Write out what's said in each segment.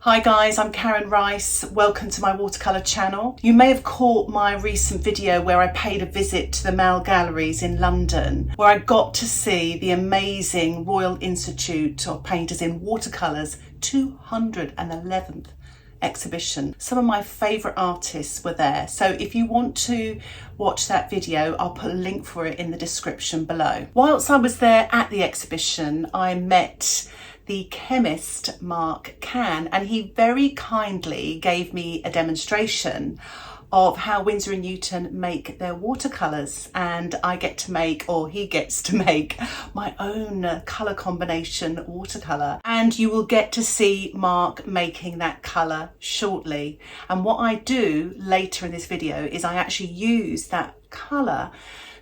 Hi guys, I'm Karen Rice. Welcome to my watercolour channel. You may have caught my recent video where I paid a visit to the Mall Galleries in London, where I got to see the amazing Royal Institute of Painters in Watercolours 211th exhibition. Some of my favourite artists were there, so if you want to watch that video, I'll put a link for it in the description below. Whilst I was there at the exhibition, I met the chemist Mark Can, and he very kindly gave me a demonstration of how Winsor & Newton make their watercolours, and I get to make, or he gets to make, my own colour combination watercolour, and you will get to see Mark making that colour shortly. And what I do later in this video is I actually use that colour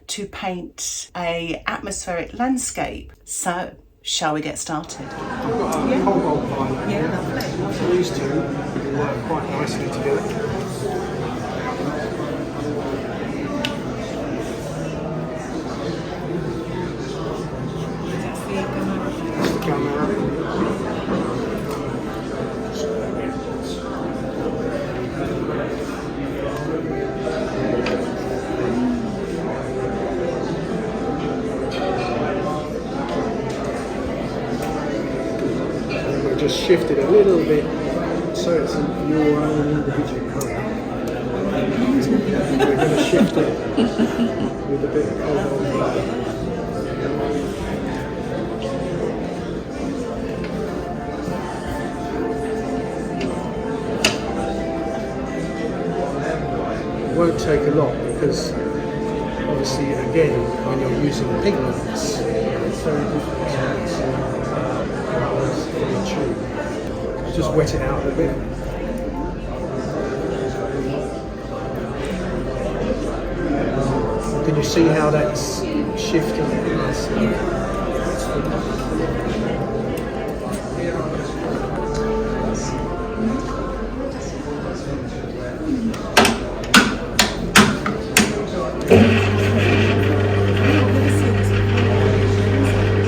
to paint a atmospheric landscape. So shall we get started? I've got a Cobalt Violet here. Lovely. These two work quite nicely together. That's the camera. Just shift it a little bit so it's your own individual colour. We're going to shift it with a bit of Cobalt Violet. It won't take a lot because obviously again when you're using pigments it's very difficult to just wet it out a bit. Can you see how that's shifting?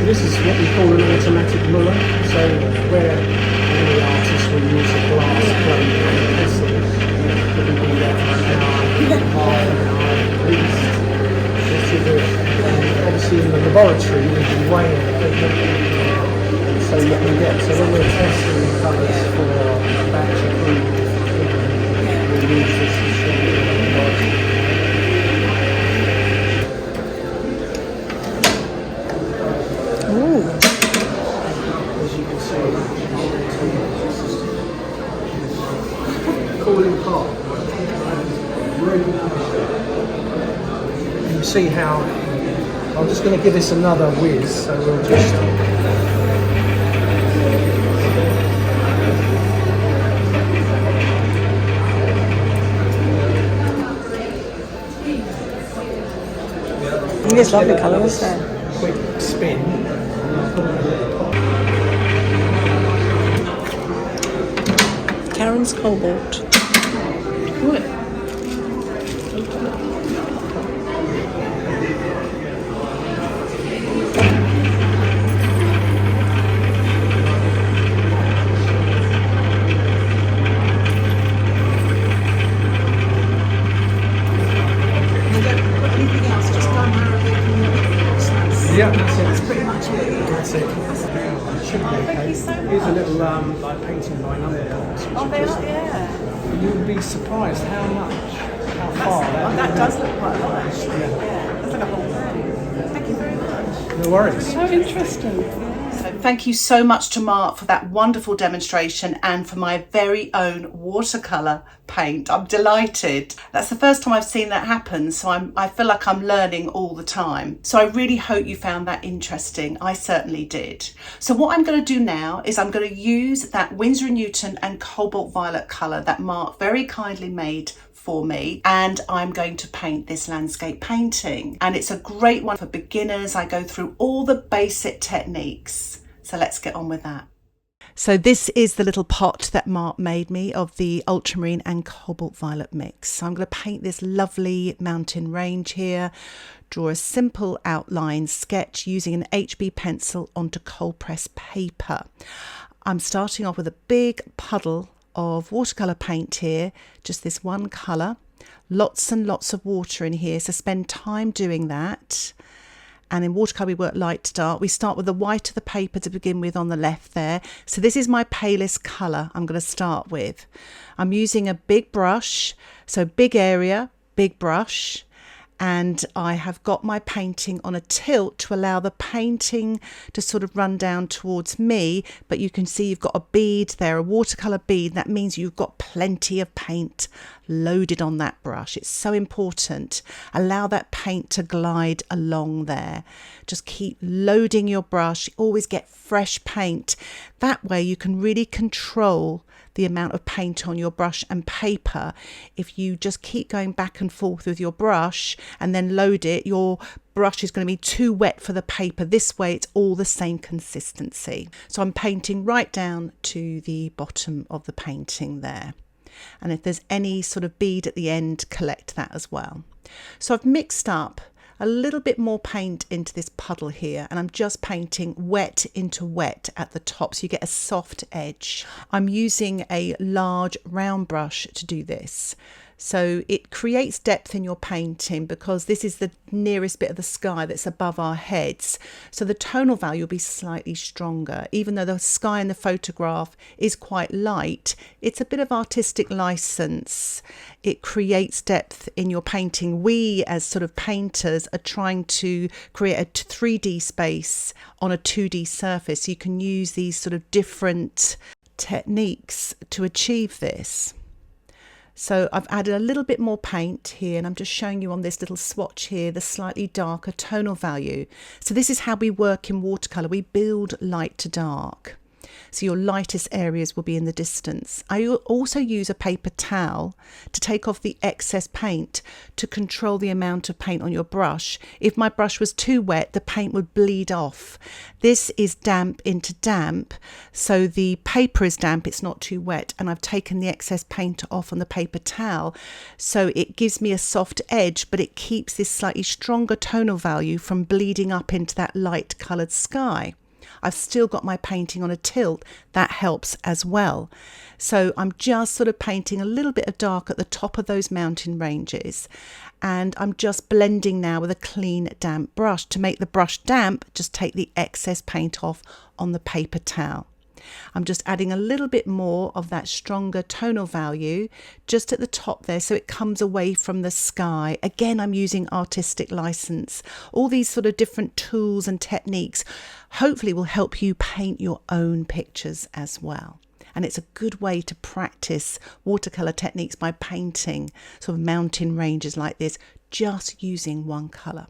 This is what we call an automatic muller. So where the artist will use a glass plate and a pencil, but we do that for an hour, half an hour at least. Just to do it. And obviously in the laboratory we can weigh it, so you can get, so when we're testing the colours for a batch of food, we use this machine in the laboratory. As you can see, cooling pot. You see how I'm just going to give this another whiz, so we'll just it's lovely colour, isn't it? Quick spin. Karen's Cobalt. Good. Yeah, that's it. That's pretty much it. That's it. Should be okay. Thank you so much. Here's a little like painting by number box. Oh, they are, yeah. You'd be surprised how far That does look quite a lot, actually. Yeah. Yeah, that's like a whole thing. Thank you very much. No worries. So interesting. So thank you so much to Mark for that wonderful demonstration and for my very own watercolour paint. I'm delighted. That's the first time I've seen that happen, so I feel like I'm learning all the time. So I really hope you found that interesting. I certainly did. So what I'm going to do now is I'm going to use that Winsor & Newton and Cobalt Violet colour that Mark very kindly made for me, and I'm going to paint this landscape painting, and it's a great one for beginners. I go through all the basic techniques, so let's get on with that. So this is the little pot that Mark made me of the Ultramarine and Cobalt Violet mix. So I'm going to paint this lovely mountain range here, draw a simple outline sketch using an HB pencil onto cold press paper. I'm starting off with a big puddle of watercolour paint here, just this one colour. Lots and lots of water in here, so spend time doing that. And in watercolour we work light to dark. We start with the white of the paper to begin with on the left there. So this is my palest colour I'm going to start with. I'm using a big brush, so big area, big brush. And I have got my painting on a tilt to allow the painting to sort of run down towards me, but you can see you've got a bead there, a watercolour bead. That means you've got plenty of paint loaded on that brush. It's so important. Allow that paint to glide along there. Just keep loading your brush. Always get fresh paint. That way you can really control the amount of paint on your brush and paper. If you just keep going back and forth with your brush and then load it, your brush is going to be too wet for the paper. This way it's all the same consistency. So I'm painting right down to the bottom of the painting there. And if there's any sort of bead at the end, collect that as well. So I've mixed up a little bit more paint into this puddle here, and I'm just painting wet into wet at the top so you get a soft edge. I'm using a large round brush to do this. So it creates depth in your painting because this is the nearest bit of the sky that's above our heads. So the tonal value will be slightly stronger. Even though the sky in the photograph is quite light, it's a bit of artistic license. It creates depth in your painting. We as sort of painters are trying to create a 3D space on a 2D surface. So you can use these sort of different techniques to achieve this. So I've added a little bit more paint here, and I'm just showing you on this little swatch here the slightly darker tonal value. So this is how we work in watercolour. We build light to dark. So your lightest areas will be in the distance. I also use a paper towel to take off the excess paint to control the amount of paint on your brush. If my brush was too wet, the paint would bleed off. This is damp into damp, so the paper is damp, it's not too wet, and I've taken the excess paint off on the paper towel. So it gives me a soft edge, but it keeps this slightly stronger tonal value from bleeding up into that light coloured sky. I've still got my painting on a tilt. That helps as well. So I'm just sort of painting a little bit of dark at the top of those mountain ranges, and I'm just blending now with a clean damp brush. To make the brush damp, just take the excess paint off on the paper towel. I'm just adding a little bit more of that stronger tonal value just at the top there so it comes away from the sky. Again, I'm using artistic license. All these sort of different tools and techniques hopefully will help you paint your own pictures as well. And it's a good way to practice watercolour techniques by painting sort of mountain ranges like this, just using one colour.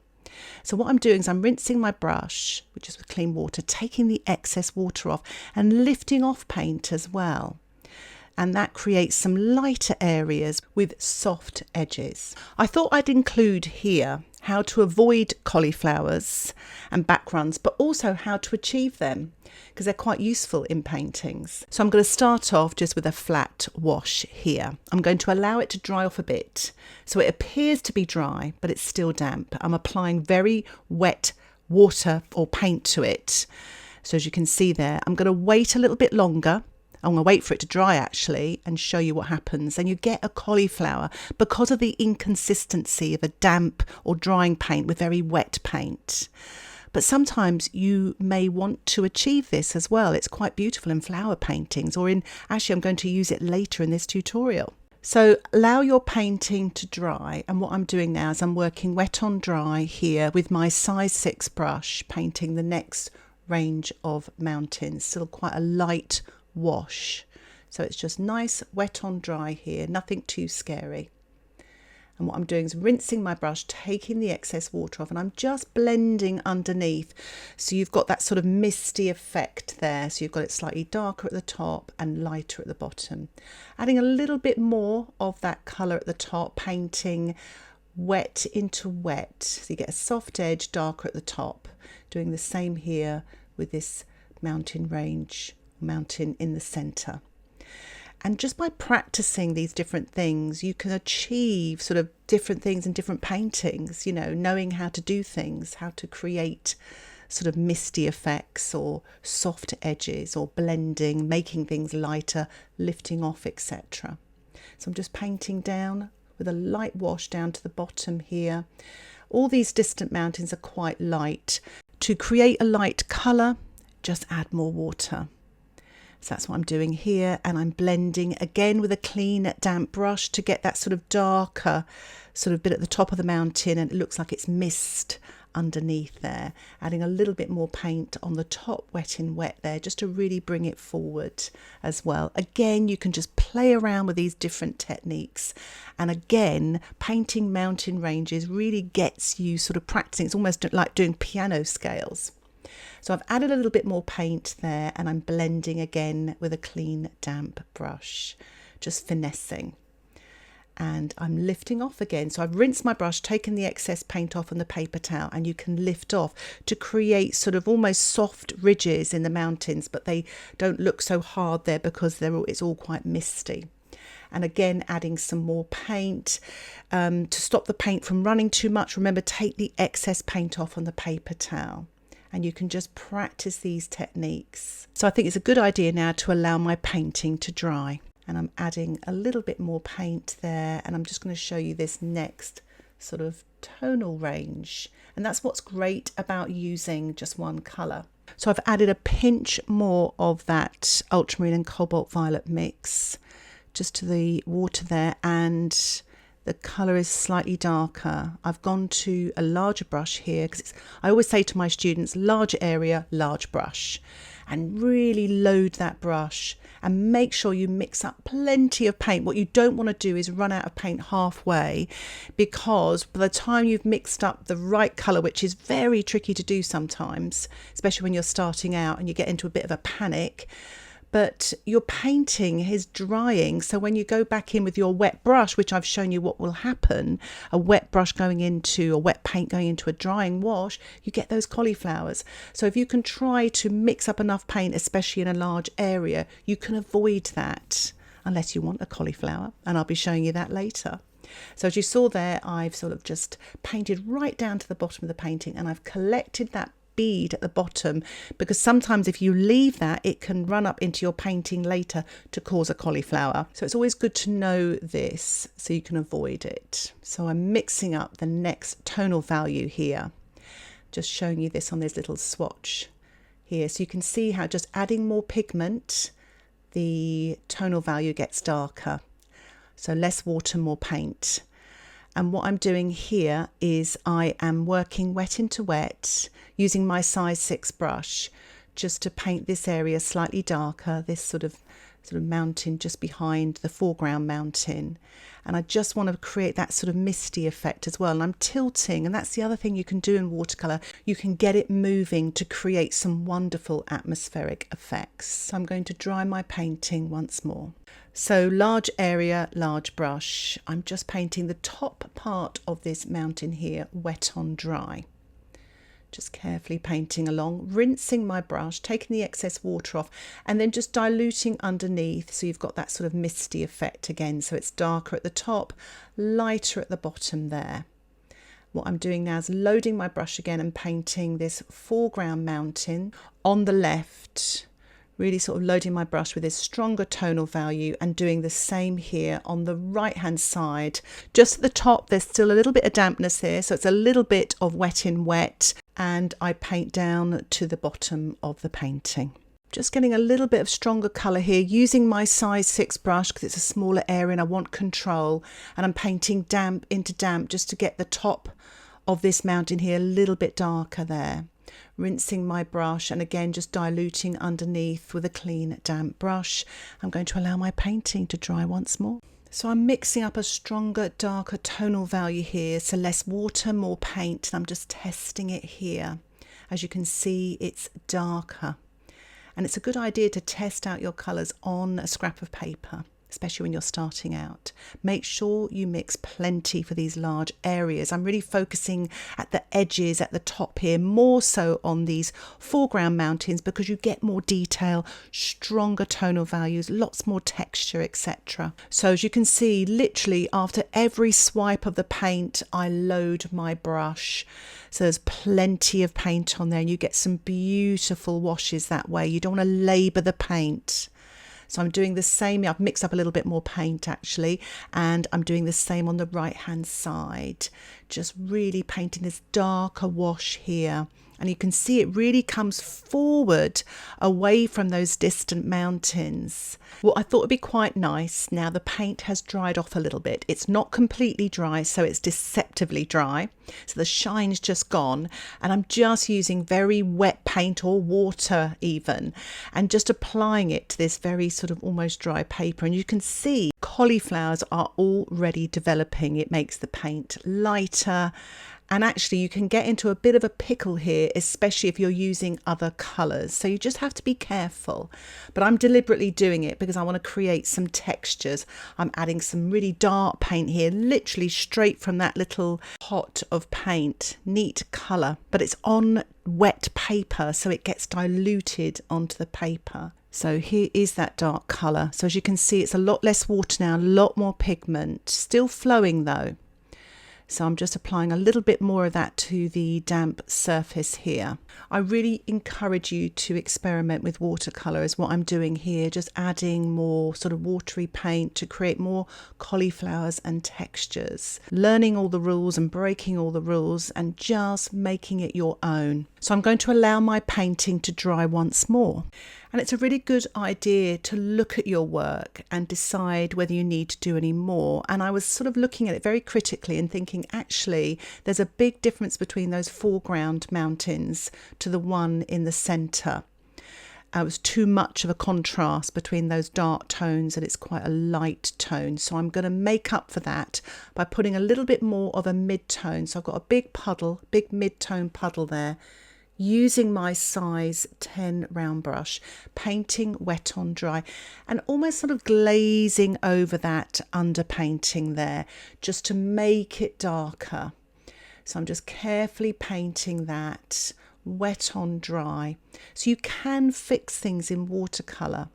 So what I'm doing is I'm rinsing my brush, which is with clean water, taking the excess water off and lifting off paint as well. And that creates some lighter areas with soft edges. I thought I'd include here how to avoid cauliflowers and backgrounds, but also how to achieve them, because they're quite useful in paintings. So I'm going to start off just with a flat wash here. I'm going to allow it to dry off a bit. So it appears to be dry, but it's still damp. I'm applying very wet water or paint to it. So as you can see there, I'm going to wait a little bit longer. I'm going to wait for it to dry actually and show you what happens. And you get a cauliflower because of the inconsistency of a damp or drying paint with very wet paint. But sometimes you may want to achieve this as well. It's quite beautiful in flower paintings, or actually I'm going to use it later in this tutorial. So allow your painting to dry, and what I'm doing now is I'm working wet on dry here with my size 6 brush, painting the next range of mountains. Still quite a light wash, so it's just nice wet on dry here, nothing too scary. And what I'm doing is rinsing my brush, taking the excess water off, and I'm just blending underneath. So you've got that sort of misty effect there. So you've got it slightly darker at the top and lighter at the bottom. Adding a little bit more of that colour at the top, painting wet into wet. So you get a soft edge, darker at the top. Doing the same here with this mountain range, mountain in the centre. And just by practicing these different things, you can achieve sort of different things in different paintings, you know, knowing how to do things, how to create sort of misty effects or soft edges or blending, making things lighter, lifting off, etc. So I'm just painting down with a light wash down to the bottom here. All these distant mountains are quite light. To create a light colour, just add more water. So that's what I'm doing here, and I'm blending again with a clean damp brush to get that sort of darker sort of bit at the top of the mountain, and it looks like it's mist underneath there. Adding a little bit more paint on the top, wet in wet there, just to really bring it forward as well. Again, you can just play around with these different techniques, and again, painting mountain ranges really gets you sort of practicing. It's almost like doing piano scales. So I've added a little bit more paint there, and I'm blending again with a clean damp brush, just finessing. And I'm lifting off again. So I've rinsed my brush, taken the excess paint off on the paper towel, and you can lift off to create sort of almost soft ridges in the mountains, but they don't look so hard there because it's all quite misty. And again, adding some more paint to stop the paint from running too much. Remember, take the excess paint off on the paper towel. And you can just practice these techniques. So I think it's a good idea now to allow my painting to dry. And I'm adding a little bit more paint there, and I'm just going to show you this next sort of tonal range. And that's what's great about using just one colour. So I've added a pinch more of that ultramarine and cobalt violet mix just to the water there, and the colour is slightly darker. I've gone to a larger brush here because I always say to my students, larger area, large brush, and really load that brush and make sure you mix up plenty of paint. What you don't want to do is run out of paint halfway, because by the time you've mixed up the right colour, which is very tricky to do sometimes, especially when you're starting out and you get into a bit of a panic, but your painting is drying. So when you go back in with your wet brush, which I've shown you what will happen, a wet brush going into a wet paint going into a drying wash, you get those cauliflowers. So if you can try to mix up enough paint, especially in a large area, you can avoid that, unless you want a cauliflower, and I'll be showing you that later. So as you saw there, I've sort of just painted right down to the bottom of the painting, and I've collected that bead at the bottom, because sometimes if you leave that, it can run up into your painting later to cause a cauliflower. So it's always good to know this so you can avoid it. So I'm mixing up the next tonal value here, just showing you this on this little swatch here, so you can see how just adding more pigment, the tonal value gets darker. So less water, more paint. And what I'm doing here is I am working wet into wet using my size 6 brush just to paint this area slightly darker, this sort of mountain just behind the foreground mountain. And I just want to create that sort of misty effect as well. And I'm tilting, and that's the other thing you can do in watercolour. You can get it moving to create some wonderful atmospheric effects. So I'm going to dry my painting once more. So large area, large brush. I'm just painting the top part of this mountain here, wet on dry. Just carefully painting along, rinsing my brush, taking the excess water off, and then just diluting underneath, so you've got that sort of misty effect again. So it's darker at the top, lighter at the bottom there. What I'm doing now is loading my brush again and painting this foreground mountain on the left, really sort of loading my brush with this stronger tonal value, and doing the same here on the right hand side. Just at the top, there's still a little bit of dampness here, so it's a little bit of wet in wet, and I paint down to the bottom of the painting. Just getting a little bit of stronger colour here, using my size 6 brush because it's a smaller area and I want control, and I'm painting damp into damp just to get the top of this mountain here a little bit darker there. Rinsing my brush, and again just diluting underneath with a clean damp brush. I'm going to allow my painting to dry once more. So I'm mixing up a stronger, darker tonal value here, so less water, more paint, and I'm just testing it here. As you can see, it's darker, and it's a good idea to test out your colours on a scrap of paper. especially when you're starting out. Make sure you mix plenty for these large areas. I'm really focusing at the edges, at the top here, more so on these foreground mountains because you get more detail, stronger tonal values, lots more texture, etc. So as you can see, literally after every swipe of the paint, I load my brush. So there's plenty of paint on there and you get some beautiful washes that way. You don't want to labour the paint. So I'm doing the same. I've mixed up a little bit more paint actually, and I'm doing the same on the right hand side. Just really painting this darker wash here. And you can see it really comes forward away from those distant mountains. What I thought would be quite nice, now the paint has dried off a little bit. It's not completely dry, so it's deceptively dry. So the shine's just gone. And I'm just using very wet paint or water even, and just applying it to this very sort of almost dry paper. And you can see cauliflowers are already developing. It makes the paint lighter. And actually you can get into a bit of a pickle here, especially if you're using other colours. So you just have to be careful. But I'm deliberately doing it because I want to create some textures. I'm adding some really dark paint here, literally straight from that little pot of paint. Neat colour, but it's on wet paper, so it gets diluted onto the paper. So here is that dark colour. So as you can see, it's a lot less water now, a lot more pigment, still flowing though. So I'm just applying a little bit more of that to the damp surface here. I really encourage you to experiment with watercolour as what I'm doing here, just adding more sort of watery paint to create more cauliflowers and textures. Learning all the rules and breaking all the rules and just making it your own. So I'm going to allow my painting to dry once more. And it's a really good idea to look at your work and decide whether you need to do any more. And I was sort of looking at it very critically and thinking, actually, there's a big difference between those foreground mountains to the one in the centre. It was too much of a contrast between those dark tones and it's quite a light tone. So I'm going to make up for that by putting a little bit more of a mid-tone. So I've got a big puddle, big mid-tone puddle there, using my size 10 round brush, painting wet on dry and almost sort of glazing over that underpainting there just to make it darker. So I'm just carefully painting that wet on dry. So you can fix things in watercolour.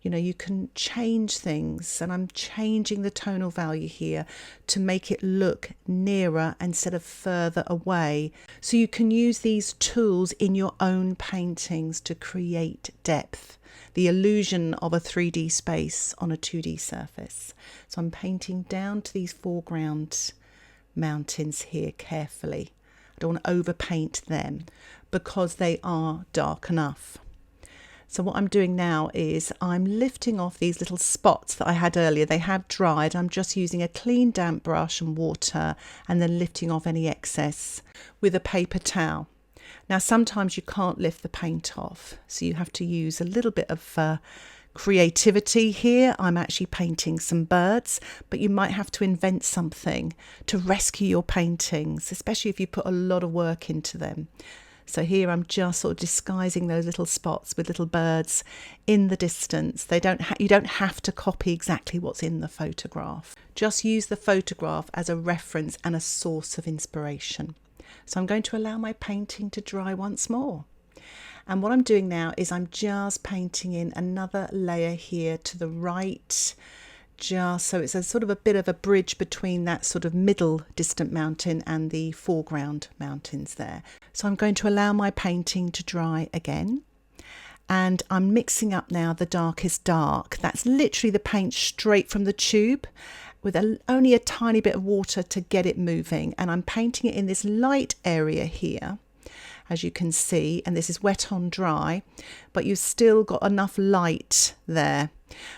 You know, you can change things, and I'm changing the tonal value here to make it look nearer instead of further away. So you can use these tools in your own paintings to create depth, the illusion of a 3D space on a 2D surface. So I'm painting down to these foreground mountains here carefully. I don't want to overpaint them because they are dark enough. So what I'm doing now is I'm lifting off these little spots that I had earlier. They have dried. I'm just using a clean damp brush and water and then lifting off any excess with a paper towel. Now sometimes you can't lift the paint off, so you have to use a little bit of creativity here. I'm actually painting some birds, but you might have to invent something to rescue your paintings, especially if you put a lot of work into them. So here I'm just sort of disguising those little spots with little birds in the distance. You don't have to copy exactly what's in the photograph. Just use the photograph as a reference and a source of inspiration. So I'm going to allow my painting to dry once more. And what I'm doing now is I'm just painting in another layer here to the right, just so it's a sort of a bit of a bridge between that sort of middle distant mountain and the foreground mountains there. So I'm going to allow my painting to dry again, and I'm mixing up now the darkest dark. That's literally the paint straight from the tube with only a tiny bit of water to get it moving, and I'm painting it in this light area here, as you can see, and this is wet on dry, but you've still got enough light there.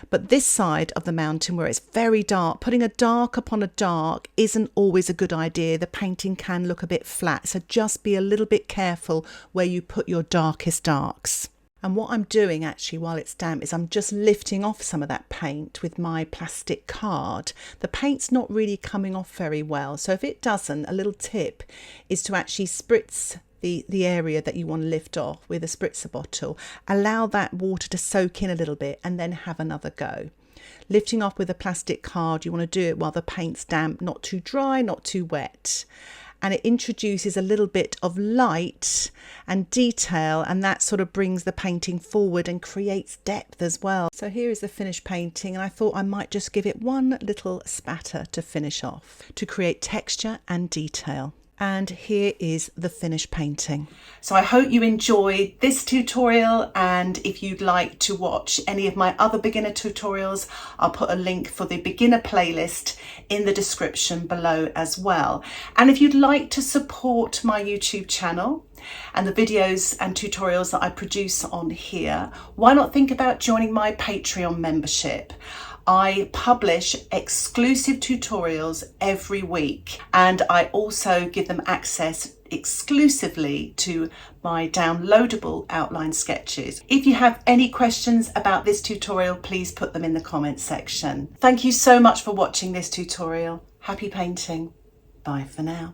But this side of the mountain where it's very dark, putting a dark upon a dark isn't always a good idea. The painting can look a bit flat, so just be a little bit careful where you put your darkest darks. And what I'm doing actually while it's damp is I'm just lifting off some of that paint with my plastic card. The paint's not really coming off very well, so if it doesn't, a little tip is to actually spritz the area that you want to lift off with a spritzer bottle. Allow that water to soak in a little bit and then have another go. Lifting off with a plastic card, you want to do it while the paint's damp, not too dry, not too wet. And it introduces a little bit of light and detail, and that sort of brings the painting forward and creates depth as well. So here is the finished painting, and I thought I might just give it one little spatter to finish off to create texture and detail. And here is the finished painting. So I hope you enjoyed this tutorial, and if you'd like to watch any of my other beginner tutorials, I'll put a link for the beginner playlist in the description below as well. And if you'd like to support my YouTube channel and the videos and tutorials that I produce on here, why not think about joining my Patreon membership? I publish exclusive tutorials every week, and I also give them access exclusively to my downloadable outline sketches. If you have any questions about this tutorial, please put them in the comments section. Thank you so much for watching this tutorial. Happy painting. Bye for now.